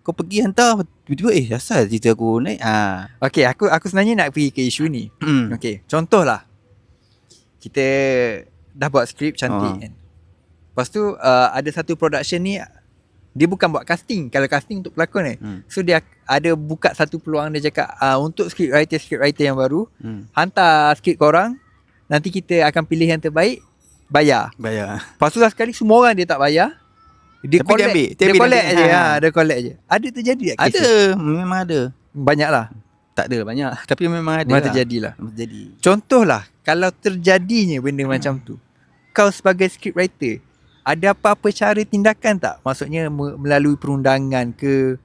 Kau pergi hantar, tiba-tiba asal cerita aku naik. Okay, aku sebenarnya nak pergi ke isu ni. Okay, contohlah kita dah buat skrip cantik kan. Lepas tu ada satu production ni, dia bukan buat casting. Kalau casting untuk pelakon so dia ada buka satu peluang. Dia cakap untuk script writer yang baru, hantar skrip korang, nanti kita akan pilih yang terbaik, bayar. Lepas tu lah sekali semua orang dia tak bayar. Dia Tapi collect, dia collect ambil. je. Dia collect je. Ada terjadi tak kes? Ada, memang ada. Banyak lah. Tak ada banyak, tapi memang ada. Memang terjadilah. Terjadi. Contohlah, kalau terjadinya benda macam tu, kau sebagai script writer, ada apa-apa cara tindakan tak? Maksudnya melalui perundangan ke,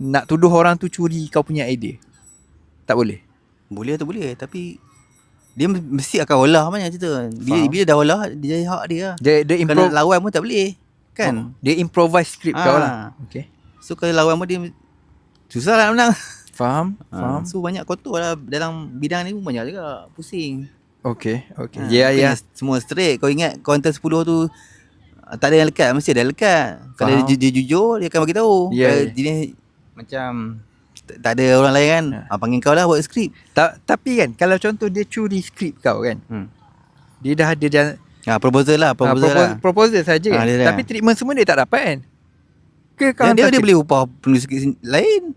nak tuduh orang tu curi kau punya idea? Tak boleh? Boleh atau boleh, tapi dia mesti akan olah banyak cerita. Bila dah olah, dia jadi hak dia lah. Dia Kalau nak lawan pun tak boleh kan. Dia improvise script kau lah. Okay. So kalau lawan pun dia susah lah menang. Faham. So banyak kotor lah dalam bidang ni pun, banyak juga pusing. Okay. Ya. Semua straight. Kau ingat counter 10 tu tak ada yang lekat, mesti ada lekat. Kalau dia jujur, dia akan bagi tahu. Kalau jenis macam tak ada orang lain kan, panggil kau lah buat skrip. Tapi kan, kalau contoh dia curi skrip kau kan, dia dah ada proposal proposal saja kan. Tapi treatment semua dia tak dapat kan. Ke kau dia boleh upah penulis skrip lain.